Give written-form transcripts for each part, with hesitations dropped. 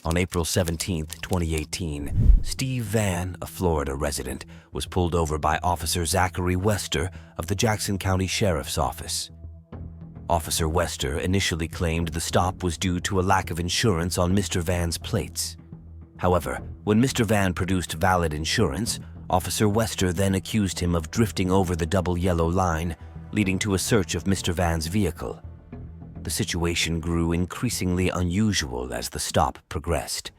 On April 17, 2018, Steve Vann, a Florida resident, was pulled over by Officer Zachary Wester of the Jackson County Sheriff's Office. Officer Wester initially claimed the stop was due to a lack of insurance on Mr. Vann's plates. However, when Mr. Vann produced valid insurance, Officer Wester then accused him of drifting over the double yellow line, leading to a search of Mr. Vann's vehicle. The situation grew increasingly unusual as the stop progressed.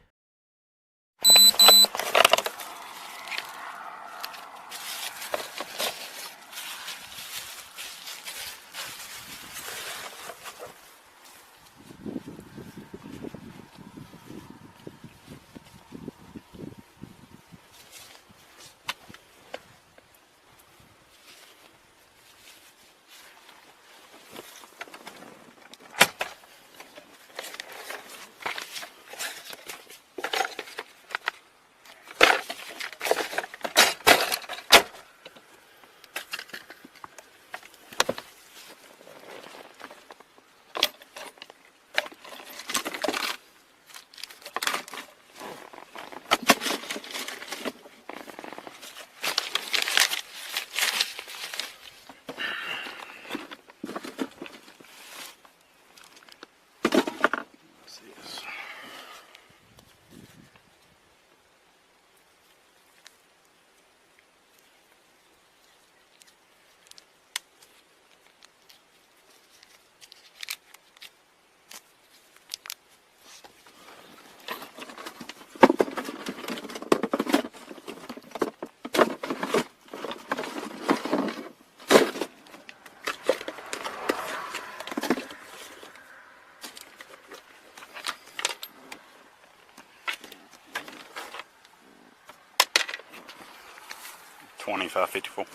$25.54.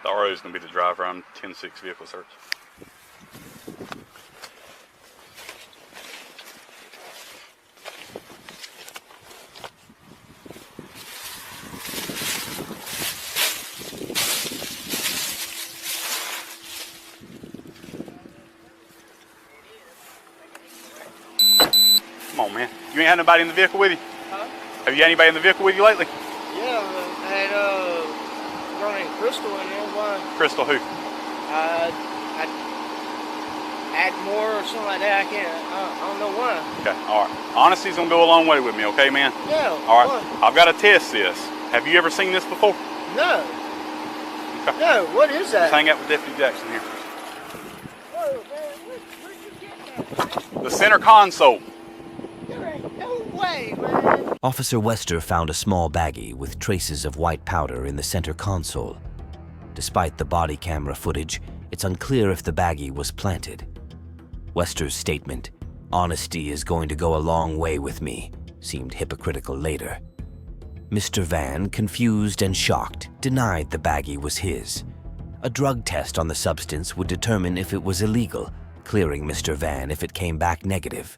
The RO is going to be the driver. I'm 10-6 vehicle search. Come on, man. You ain't had nobody in the vehicle with you? Huh? Have you had anybody in the vehicle with you lately? Yeah, I had a girl named Crystal in there. Why? Crystal who? I add more or something like that. I don't know why. Okay, all right. Honesty's going to go a long way with me, okay, man? Yeah. All right. Why? I've got to test this. Have you ever seen this before? No. Okay. No, what is that? Just hang out with Deputy Jackson here. Whoa, man, where'd you get that, man? The center console. There ain't no way, man. Officer Wester found a small baggie with traces of white powder in the center console. Despite the body camera footage, it's unclear if the baggie was planted. Wester's statement, "Honesty is going to go a long way with me," seemed hypocritical later. Mr. Vann, confused and shocked, denied the baggie was his. A drug test on the substance would determine if it was illegal, clearing Mr. Vann if it came back negative.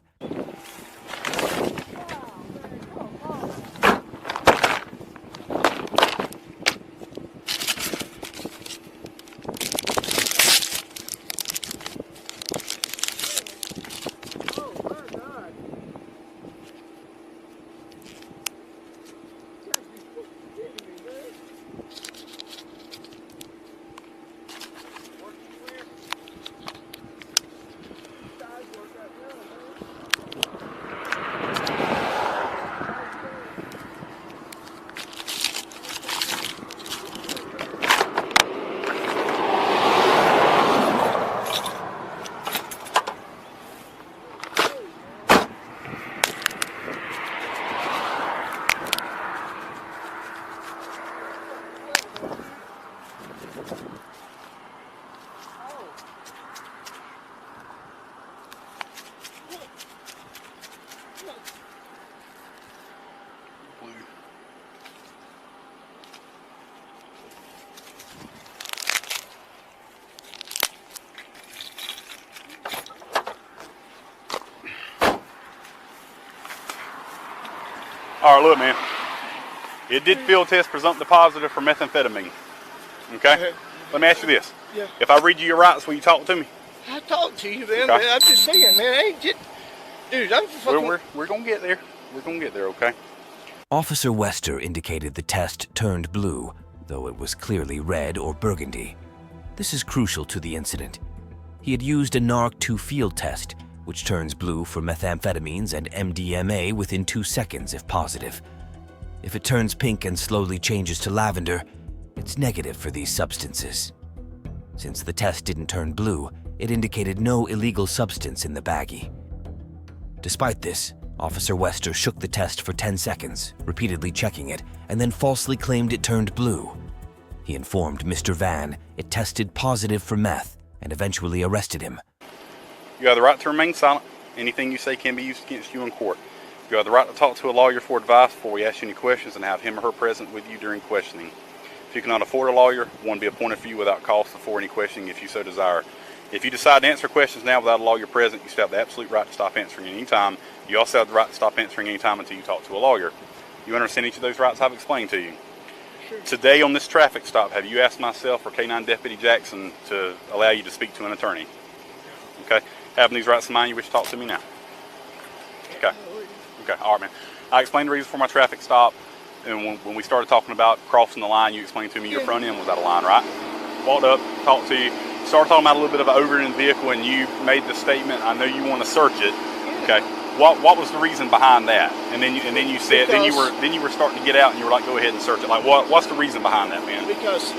All right, look, man. It did field test presumptive positive for methamphetamine. Okay? Let me ask you this. Yeah. If I read you your rights, will you talk to me? I talked to you, man. Okay. Man, I'm just saying, man. I ain't just, dude. I'm fucking. We're gonna get there. We're gonna get there, okay? Officer Wester indicated the test turned blue, though it was clearly red or burgundy. This is crucial to the incident. He had used a NARC-2 field test, which turns blue for methamphetamines and MDMA within 2 seconds if positive. If it turns pink and slowly changes to lavender, it's negative for these substances. Since the test didn't turn blue, it indicated no illegal substance in the baggie. Despite this, Officer Wester shook the test for 10 seconds, repeatedly checking it, and then falsely claimed it turned blue. He informed Mr. Van it tested positive for meth and eventually arrested him. You have the right to remain silent. Anything you say can be used against you in court. You have the right to talk to a lawyer for advice before we ask you any questions and have him or her present with you during questioning. If you cannot afford a lawyer, one be appointed for you without cost before any questioning if you so desire. If you decide to answer questions now without a lawyer present, you still have the absolute right to stop answering any time. You also have the right to stop answering any time until you talk to a lawyer. You understand each of those rights I've explained to you? Sure. Today on this traffic stop, have you asked myself or K-9 Deputy Jackson to allow you to speak to an attorney? Okay. Having these rights in mind, you wish to talk to me now? Okay. Okay. All right, man. I explained the reason for my traffic stop, and when we started talking about crossing the line, you explained to me your front end was out of line, right? Walked up, talked to you, started talking about a little bit of over in the vehicle, and you made the statement, "I know you want to search it." Okay. What was the reason behind that? And then you said then you were starting to get out, and you were like, "Go ahead and search it." Like, what's the reason behind that, man? Because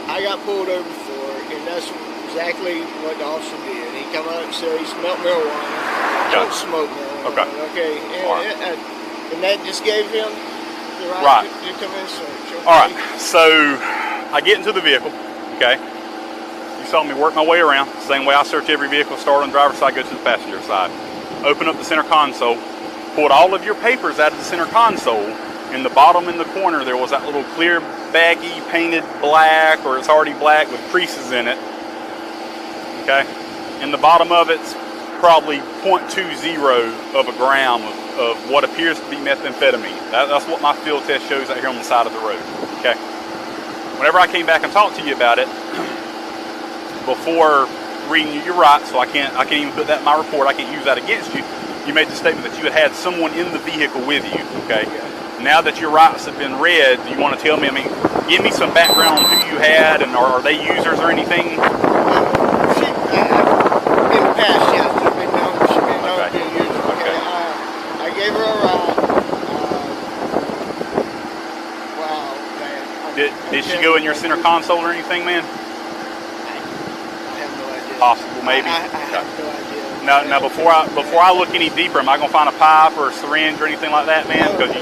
I got pulled over for it, and that's exactly what the officer did. He come out and said he smelled marijuana. I don't smoke marijuana. Okay. And that just gave him the right to come in and search. Okay? All right. So I get into the vehicle. Okay. You saw me work my way around. Same way I search every vehicle, start on the driver's side, go to the passenger side. Open up the center console, pulled all of your papers out of the center console. In the bottom in the corner, there was that little clear baggie painted black, or it's already black with creases in it. Okay? In the bottom of it's probably 0.20 of a gram of what appears to be methamphetamine. That's what my field test shows out here on the side of the road. Okay? Whenever I came back and talked to you about it, before reading you your rights, so I can't even put that in my report, I can't use that against you, you made the statement that you had someone in the vehicle with you, okay? Now that your rights have been read, do you want to tell me, give me some background on who you had, and are they users or anything? In the past, yes, she's been known to be a user. Okay. I gave her a ride. Wow, man. Did she go in your center console or anything, man? Possible, maybe. I have no idea. Now, before I look any deeper, am I gonna find a pipe or a syringe or anything like that, man? Because No,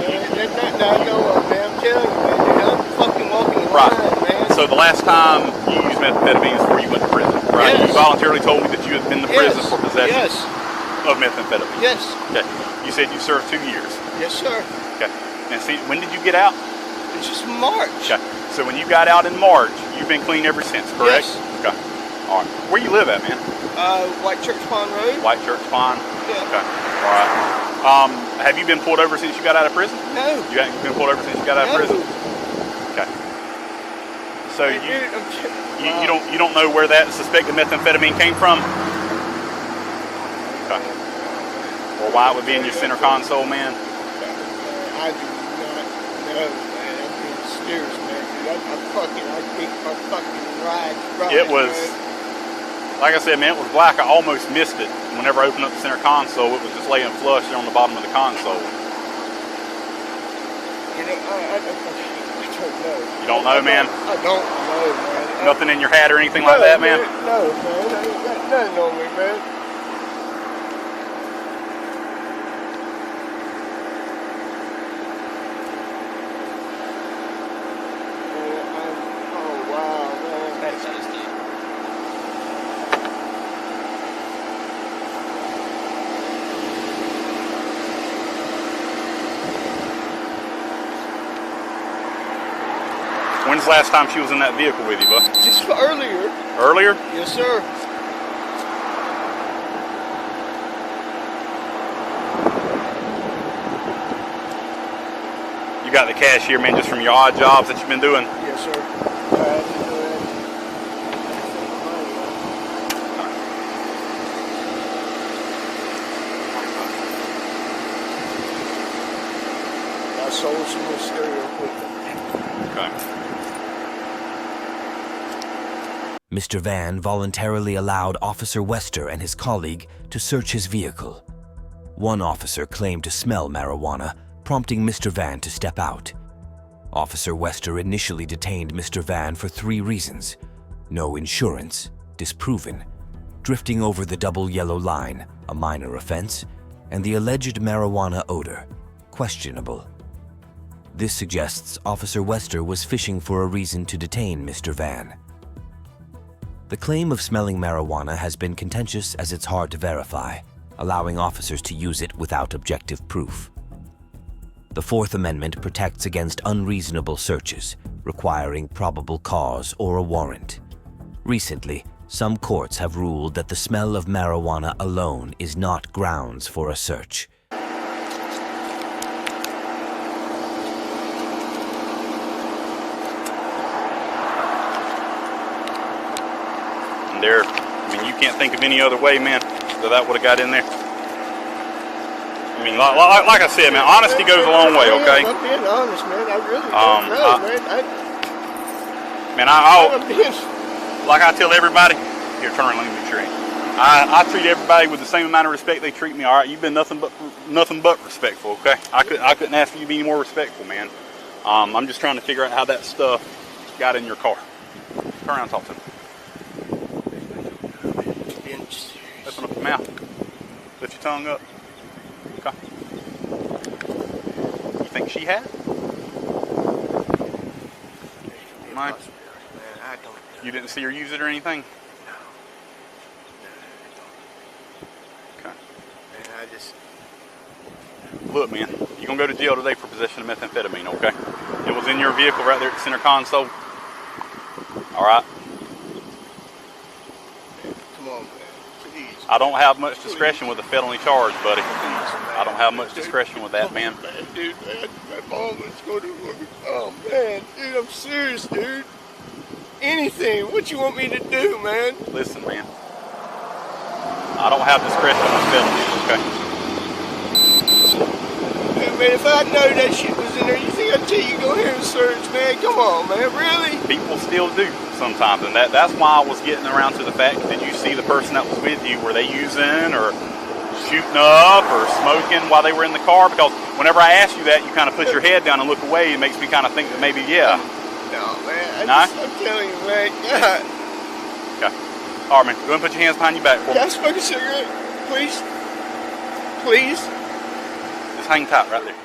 man. I'm telling you, man. I'm fucking walking the line, man. So the last time you used methamphetamine is before you went to prison, right? Yes. You voluntarily told me that you had been to prison for possession of methamphetamine. Yes. Okay. You said you served 2 years. Yes, sir. Okay. And see, when did you get out? It's just March. Okay. So when you got out in March, you've been clean ever since, correct? Yes. Okay. All right. Where you live at, man? White Church Pond Road. White Church Pond? Yeah. Okay. All right. Have you been pulled over since you got out of prison? No. You haven't been pulled over since you got out of prison? Okay. So you don't know where that suspected methamphetamine came from? Okay. Or why it would be in your center console, man? I do not know, man. I'm being serious, man. I think my fucking ride. It was, like I said, man, it was black. I almost missed it. Whenever I opened up the center console, it was just laying flush there on the bottom of the console. You know, I don't know. You don't know, man? I don't know, man. Nothing in your hat or anything like that, man? No, man. I ain't got nothing on me, man. Oh, wow, man. That's nasty. When's the last time she was in that vehicle with you, bud? Just earlier. Earlier? Yes, sir. You got the cashier, man, just from your odd jobs that you've been doing? Yes, sir. I sold some more stereo equipment. Okay. Mr. Van voluntarily allowed Officer Wester and his colleague to search his vehicle. One officer claimed to smell marijuana, prompting Mr. Van to step out. Officer Wester initially detained Mr. Van for 3 reasons: no insurance, disproven; drifting over the double yellow line, a minor offense; and the alleged marijuana odor, questionable. This suggests Officer Wester was fishing for a reason to detain Mr. Van. The claim of smelling marijuana has been contentious as it's hard to verify, allowing officers to use it without objective proof. The Fourth Amendment protects against unreasonable searches, requiring probable cause or a warrant. Recently, some courts have ruled that the smell of marijuana alone is not grounds for a search. And there, I mean, you can't think of any other way, man, that would have got in there. I mean, like I said, man, honesty goes a long way, okay? I'm being honest, man. I really don't know, man. Like I tell everybody, here, turn around, let me make sure. I treat everybody with the same amount of respect they treat me. All right, you've been nothing but respectful, okay? I couldn't ask you to be any more respectful, man. I'm just trying to figure out how that stuff got in your car. Turn around and talk to me. Open up your mouth. Lift your tongue up. Okay. You think she had? Mine? You didn't see her use it or anything? Okay. Look, man, you're going to go to jail today for possession of methamphetamine, okay? It was in your vehicle right there at the center console. All right? Come on, man. Please. I don't have much discretion with a felony charge, buddy. I don't have much discretion with that, man. Dude, man, my mom is going to work. Oh, man, dude, I'm serious, dude. Anything. What you want me to do, man? Listen, man. I don't have discretion with felonies, okay? Hey, man, if I know that shit was in there, you think I'd tell you go here and search, man? Come on, man, really? People still do sometimes, and that's why I was getting around to the fact, did you see the person that was with you? Were they using or shooting up or smoking while they were in the car? Because whenever I ask you that, you kind of put your head down and look away. It makes me kind of think that maybe, yeah. No, man. I'm telling you, man. God. Okay. All right, man. Go ahead and put your hands behind your back for me. Can I smoke a cigarette? Please? Please? Just hang tight right there.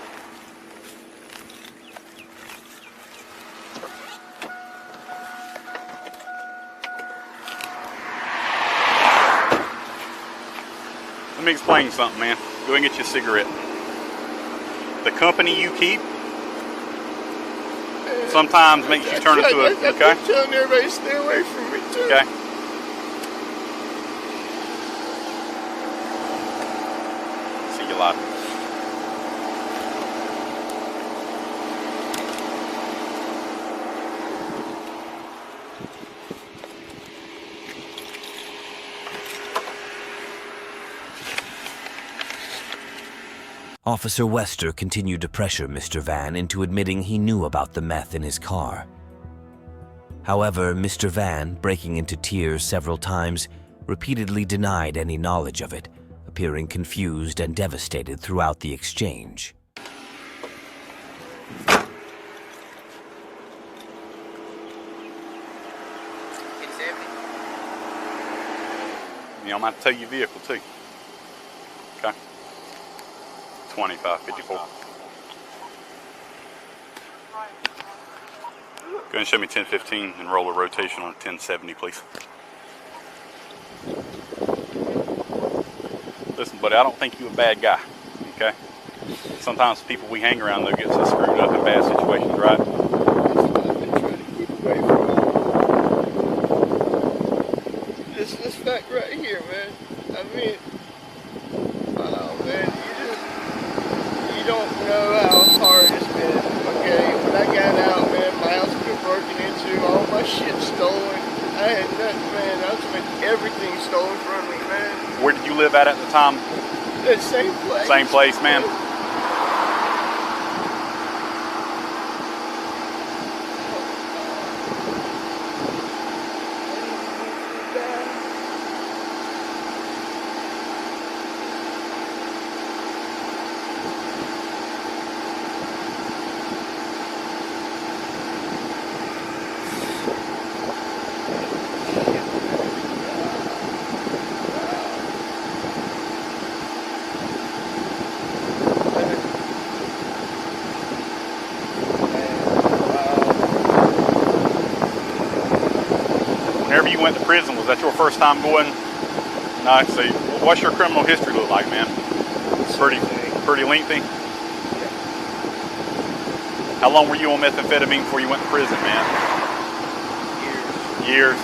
Let me explain something, man. Go ahead and get you a cigarette. The company you keep sometimes makes you turn into a, okay? I'm telling everybody to stay away from me, too. Okay. See you later. Officer Wester continued to pressure Mr. Van into admitting he knew about the meth in his car. However, Mr. Van, breaking into tears several times, repeatedly denied any knowledge of it, appearing confused and devastated throughout the exchange. It's empty. You know, I'm going to tell you vehicle too. Okay. 2554. Go ahead and show me 1015 and roll a rotation on 1070, please. Listen, buddy, I don't think you're a bad guy, okay? Sometimes people we hang around, though, get so screwed up in bad situations, right? I've been trying to keep away from it. This fact right here, man. I mean, wow, man, you don't know how hard it's been, okay? When I got out, man, my house been broken into, all my shit stolen. I had nothing, man. I was with everything stolen from me, man. Where did you live at the time? That same place. Same place, man. went to prison, was that your first time going? No, see, what's your criminal history look like, man? Pretty lengthy? How long were you on methamphetamine before you went to prison, man? Years.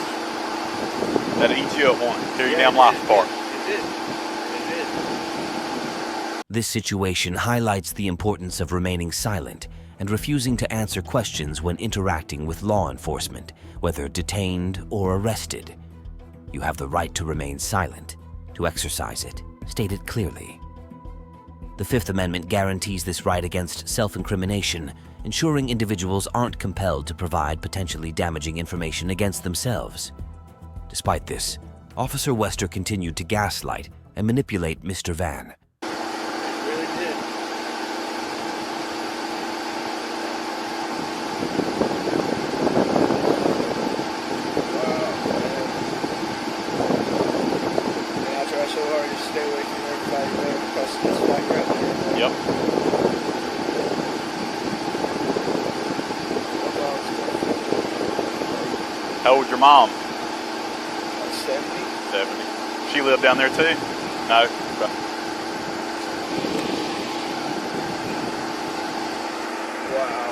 That'll eat you up, won't it? Tear your damn life apart. It did. This situation highlights the importance of remaining silent and refusing to answer questions when interacting with law enforcement, whether detained or arrested. You have the right to remain silent. To exercise it, state it clearly. The Fifth Amendment guarantees this right against self-incrimination, ensuring individuals aren't compelled to provide potentially damaging information against themselves. Despite this, Officer Wester continued to gaslight and manipulate Mr. Van. Really did. And I try so hard to stay away from everybody there because it's like right there. Yep. How old's your mom? 70. 70. She lived down there too? No. Okay. Wow.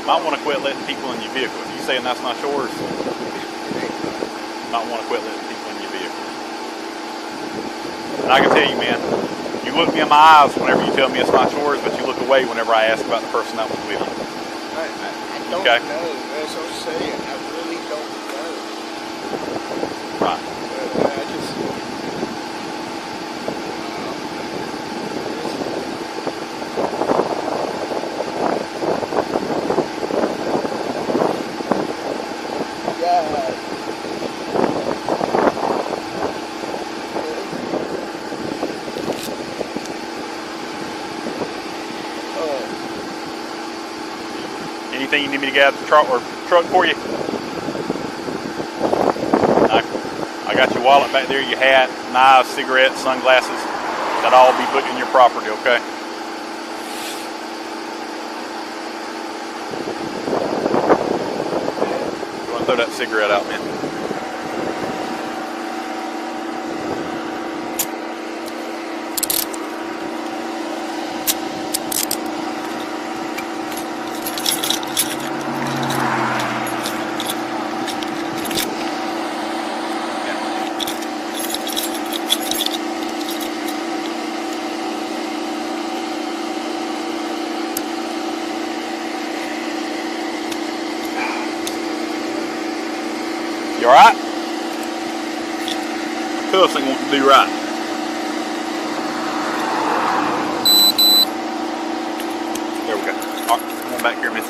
Might want to quit letting people in your vehicle. If you saying that's not yours, might want to quit letting people in your vehicle. And I can tell you, man, you look me in my eyes whenever you tell me it's not yours, but you look away whenever I ask about the person that was with you. I don't know. That's what I'm saying. I really don't know. Right. I just... Anything you need me to get out of the truck for you? I got your wallet back there, your hat, knives, cigarettes, sunglasses. That'll all be put in your property, okay? You want to throw that cigarette out, man? You alright? Who else ain't want to do right? There we go. Alright, come on back here, miss.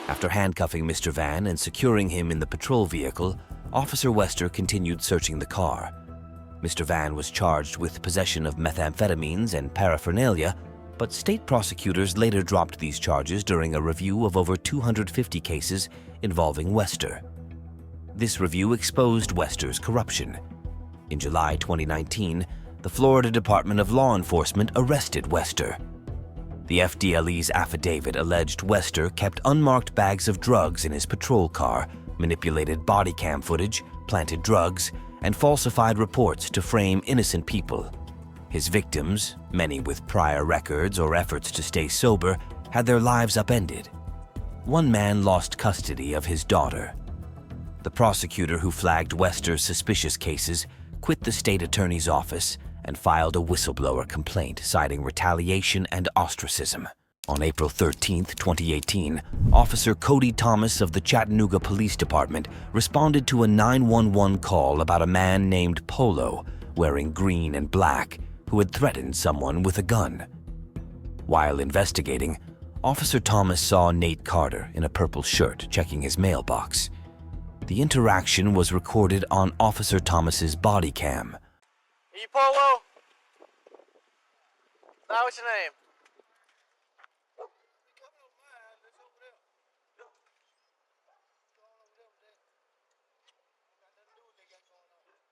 After handcuffing Mr. Van and securing him in the patrol vehicle, Officer Wester continued searching the car. Mr. Van was charged with possession of methamphetamines and paraphernalia, but state prosecutors later dropped these charges during a review of over 250 cases involving Wester. This review exposed Wester's corruption. In July 2019, the Florida Department of Law Enforcement arrested Wester. The FDLE's affidavit alleged Wester kept unmarked bags of drugs in his patrol car, manipulated body cam footage, planted drugs, and falsified reports to frame innocent people. His victims, many with prior records or efforts to stay sober, had their lives upended. One man lost custody of his daughter. The prosecutor who flagged Wester's suspicious cases quit the state attorney's office and filed a whistleblower complaint citing retaliation and ostracism. On April 13, 2018, Officer Cody Thomas of the Chattanooga Police Department responded to a 911 call about a man named Polo, wearing green and black, who had threatened someone with a gun. While investigating, Officer Thomas saw Nate Carter in a purple shirt checking his mailbox. The interaction was recorded on Officer Thomas's body cam. You Polo? Now what's your name?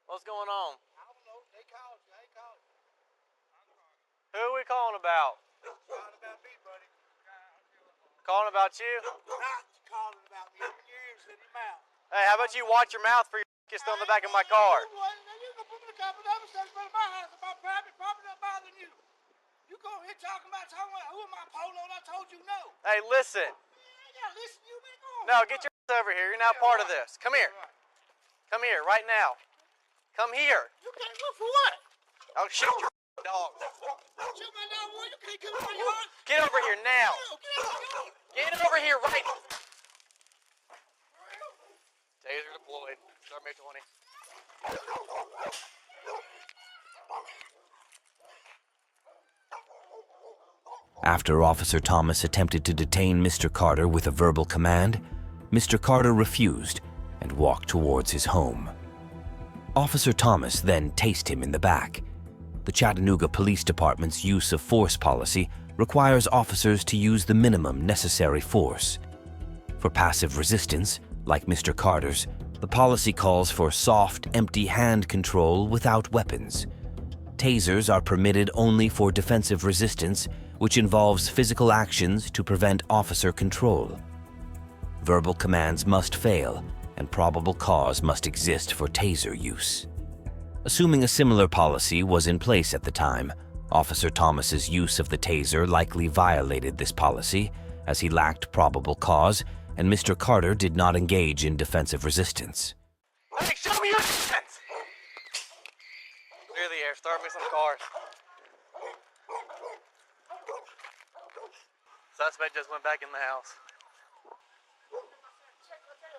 What's going on? I don't know. They called you. I ain't called you. Who are we calling about? Calling about me, buddy. Calling about you? Not calling about me. Open your ears and your mouth. Hey, how about you watch your mouth for your is still in the back of my car? You gonna put me in the car, but I'm saying about my house, about private property, not bothering you. You go here talking about who am I, Polo? And I told you no. Hey, listen. I gotta listen to you, man. Go on. No, get your ass over here. You're now part of this. Come here. Come here right now. Come here. You can't look for what? I'll shoot your dog. Shoot my dog, boy. You can't come in my yard. Get over here now. Get Get over here right. Taser deployed. Start May 20. After Officer Thomas attempted to detain Mr. Carter with a verbal command, Mr. Carter refused and walked towards his home. Officer Thomas then tased him in the back. The Chattanooga Police Department's use of force policy requires officers to use the minimum necessary force. For passive resistance, like Mr. Carter's, the policy calls for soft, empty hand control without weapons. Tasers are permitted only for defensive resistance, which involves physical actions to prevent officer control. Verbal commands must fail, and probable cause must exist for taser use. Assuming a similar policy was in place at the time, Officer Thomas's use of the taser likely violated this policy, as he lacked probable cause, and Mr. Carter did not engage in defensive resistance. Hey, show me your hands! Clear the air. Start me some cars. Suspect just went back in the house.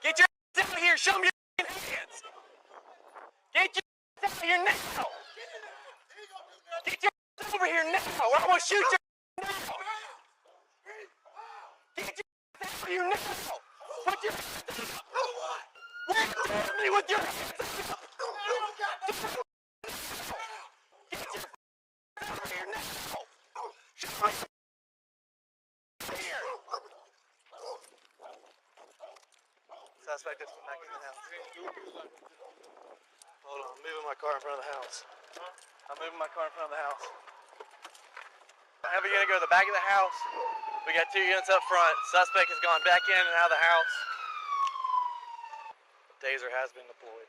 Get your ass out here! Show me your hands! Get your ass out here now! Get your ass over here now! Or I'm gonna shoot your ass now! Get your ass over here now! Put your hands up! What are you doing me with your hands up? Get your ass over here now! Show me here! Suspect just went back in the house. Hold on, I'm moving my car in front of the house. I'm moving my car in front of the house. Have we gonna go to the back of the house? We got 2 units up front. Suspect has gone back in and out of the house. Taser has been deployed.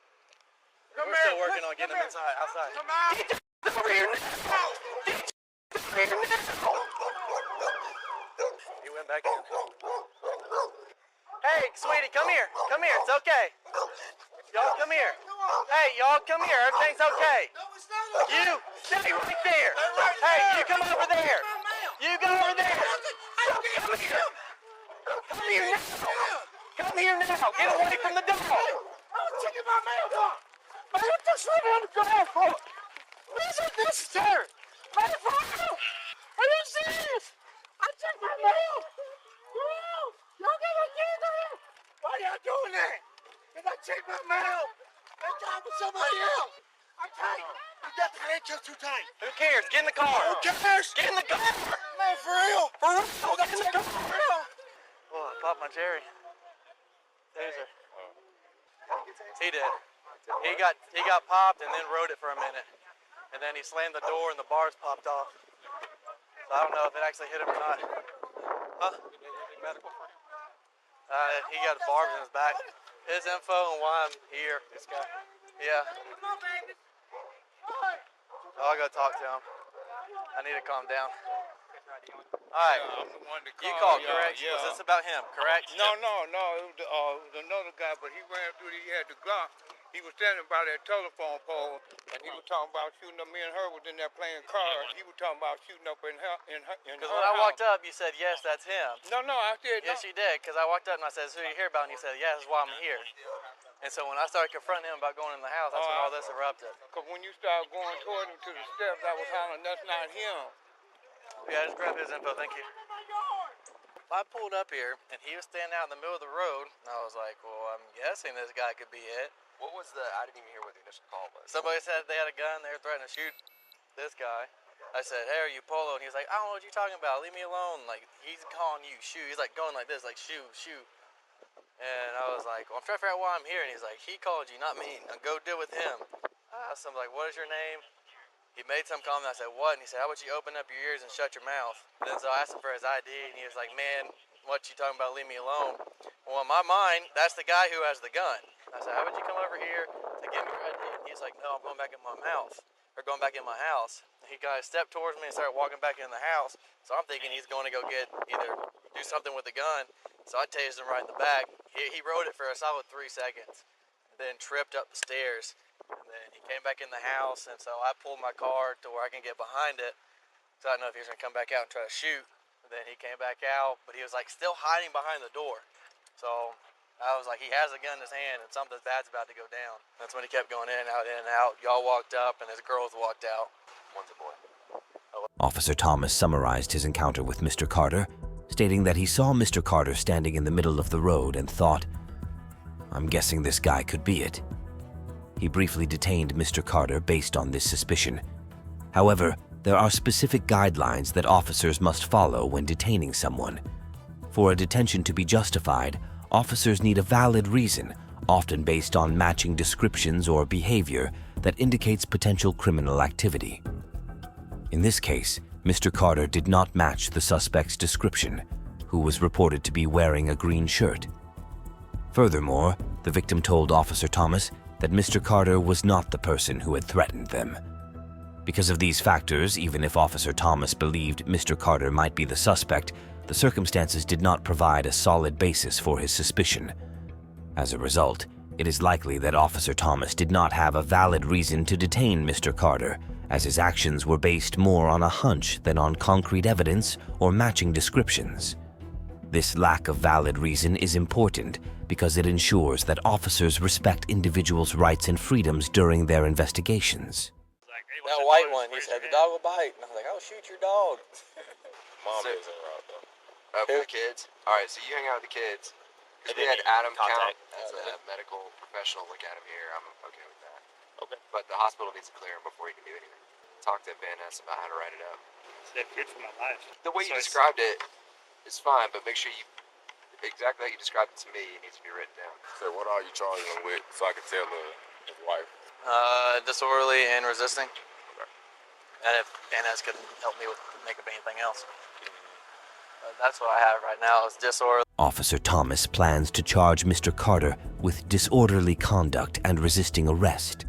We're still working on getting him inside, outside. Come out. Get over here now! Get over here now! He went back in. Hey, sweetie, come here. Come here. It's okay. Y'all come here. Hey, y'all come here. Everything's okay. No, it's not. You stay right there. Hey, you come over there. You go over there. Come here. Come here now. Come here now. Get away from the dog. I'm taking my mail, dog. Man, what the shit on the ground for? This is necessary. Motherfucker. Are you serious? I took my mail. Y'all gotta get in there. Why y'all doing that? Did I take my mail? They got with somebody else. I'm tight. You got the handcuffs too tight. Who cares? Get in the car. Who cares? Get in the car. Man, for real. For real. Get in the car. For real. Oh, I popped my cherry. Taser. He did. He got popped and then rode it for a minute. And then he slammed the door and the bars popped off. So I don't know if it actually hit him or not. Huh? Medical for him? He got barbs in his back. His info and why I'm here. This guy. Yeah. Come on, baby. I'll go talk to him. I need to calm down. Alright. I'm the one that You called, called, correct? Yeah. Was this about him, correct? No. It was another guy, but he ran through. He had the Glock. He was standing by that telephone pole, and he was talking about shooting up. Me and her was in there playing cards. He was talking about shooting up in her Because when I walked up, you said, yes, that's him. No, I said no. Yes, you did, because I walked up and I said, who do you hear about? And you said, yeah, that's why I'm here. And so when I started confronting him about going in the house, that's when all this erupted. Because when you started going toward him to the steps, I was hollering, that's not him. Yeah, just grab his info, thank you. I pulled up here, and he was standing out in the middle of the road, and I was like, well, I'm guessing this guy could be it. What was I didn't even hear what the initial call was. Somebody said they had a gun, they were threatening to shoot this guy. I said, hey, are you Polo? And he's like, I don't know what you're talking about, leave me alone. Like, he's calling you, shoot. He's like going like this, like, shoot. And I was like, well, I'm trying to figure out why I'm here. And he's like, he called you, not me. Now go deal with him. I asked him, like, what is your name? He made some comment. I said, what? And he said, how about you open up your ears and shut your mouth? And then so I asked him for his ID, and he was like, man, what you talking about? Leave me alone. Well, in my mind, that's the guy who has the gun. I said, how about you come over here to give me your ID? And he's like, no, I'm going back in my mouth. Or going back in my house. He kind of stepped towards me and started walking back in the house. So I'm thinking he's going to go do something with the gun. So I tased him right in the back. He rode it for a solid 3 seconds. Then tripped up the stairs. And then he came back in the house. And so I pulled my car to where I can get behind it. So I didn't know if he was going to come back out and try to shoot. And then he came back out. But he was like still hiding behind the door. So I was like, he has a gun in his hand and something bad's about to go down. That's when he kept going in and out, Y'all walked up and his girls walked out. One's a boy. Officer Thomas summarized his encounter with Mr. Carter, stating that he saw Mr. Carter standing in the middle of the road and thought, I'm guessing this guy could be it. He briefly detained Mr. Carter based on this suspicion. However, there are specific guidelines that officers must follow when detaining someone. For a detention to be justified, officers need a valid reason, often based on matching descriptions or behavior that indicates potential criminal activity. In this case, Mr. Carter did not match the suspect's description, who was reported to be wearing a green shirt. Furthermore, the victim told Officer Thomas that Mr. Carter was not the person who had threatened them. Because of these factors, even if Officer Thomas believed Mr. Carter might be the suspect, the circumstances did not provide a solid basis for his suspicion. As a result, it is likely that Officer Thomas did not have a valid reason to detain Mr. Carter, as his actions were based more on a hunch than on concrete evidence or matching descriptions. This lack of valid reason is important because it ensures that officers respect individuals' rights and freedoms during their investigations. That white one, he said, the dog will bite. And I was like, oh, shoot your dog. Mom is in route though. For the kids? Alright, so you hang out with the kids. Because we had Adam count as a medical professional look at him here. I'm okay with that. Okay. But the hospital needs to clear him before he can do anything. Talk to Van Ness about how to write it up. It's good for my life. The way you described it is fine, but make sure you, exactly how you described it to me, it needs to be written down. So what are you charging him with so I can tell his wife? Disorderly and resisting. Okay. And if Van Ness could help me with make up anything else. That's what I have right now is disorderly. Officer Thomas plans to charge Mr. Carter with disorderly conduct and resisting arrest.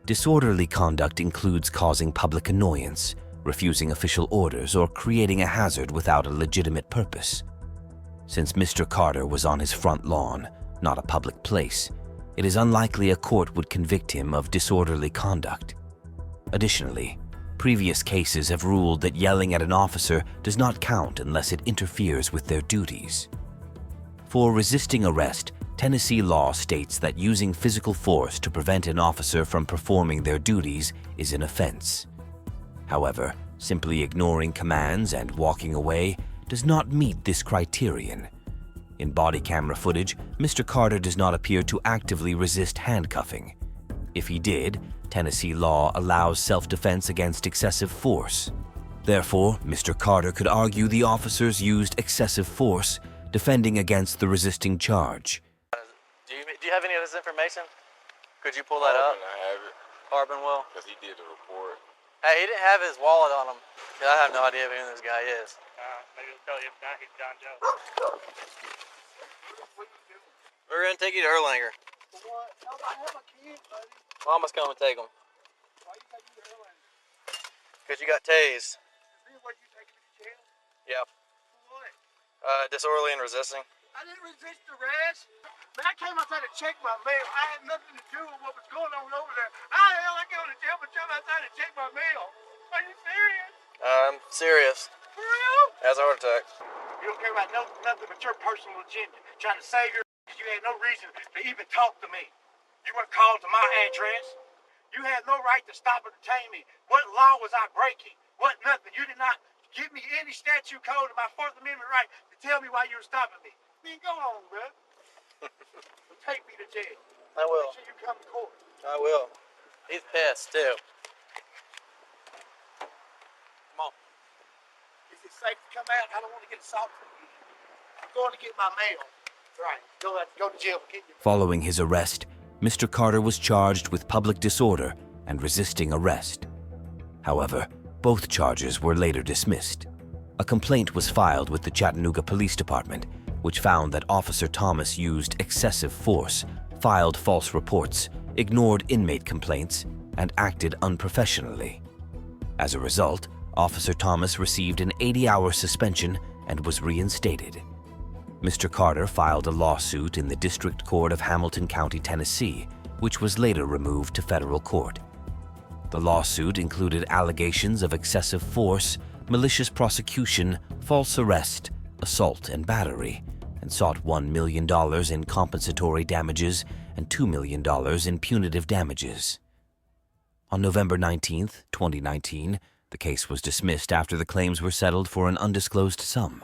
Disorderly conduct includes causing public annoyance, refusing official orders, or creating a hazard without a legitimate purpose. Since Mr. Carter was on his front lawn, not a public place, it is unlikely a court would convict him of disorderly conduct. Additionally, previous cases have ruled that yelling at an officer does not count unless it interferes with their duties. For resisting arrest, Tennessee law states that using physical force to prevent an officer from performing their duties is an offense. However, simply ignoring commands and walking away does not meet this criterion. In body camera footage, Mr. Carter does not appear to actively resist handcuffing. If he did, Tennessee law allows self-defense against excessive force. Therefore, Mr. Carter could argue the officers used excessive force, defending against the resisting charge. Do you have any of this information? Could you pull that up? I have it. Harbin will? Because he did the report. Hey, he didn't have his wallet on him. I have no idea who this guy is. Maybe he'll tell you if not, he's John Joe. We're going to take you to Erlanger. What? I have a kid, buddy. Mama's coming to take him. Why you taking me to Erlanger? Because you got tased. Is this what you taking me to jail? Yep. For what? Disorderly and resisting. I didn't resist arrest. Man, I came outside to check my mail. I had nothing to do with what was going on over there. How the hell I go to jail but jump outside to check my mail? Are you serious? I'm serious. For real? Has a heart attack. You don't care about nothing but your personal agenda. Trying to save your because you had no reason to even talk to me. You weren't called to my address. You had no right to stop or detain me. What law was I breaking? What nothing? You did not give me any statute code of my Fourth Amendment right to tell me why you were stopping me. Man, go on, bro. Take me to jail. I will. Make sure you come to court. I will. He's pissed too. Come on. Is it safe to come out? I don't want to get assaulted again. I'm going to get my mail. Right. Go to jail. Following his arrest, Mr. Carter was charged with public disorder and resisting arrest. However, both charges were later dismissed. A complaint was filed with the Chattanooga Police Department, which found that Officer Thomas used excessive force, filed false reports, ignored inmate complaints, and acted unprofessionally. As a result, Officer Thomas received an 80-hour suspension and was reinstated. Mr. Carter filed a lawsuit in the District Court of Hamilton County, Tennessee, which was later removed to federal court. The lawsuit included allegations of excessive force, malicious prosecution, false arrest, assault, and battery, and sought $1 million in compensatory damages and $2 million in punitive damages. On November 19, 2019, the case was dismissed after the claims were settled for an undisclosed sum.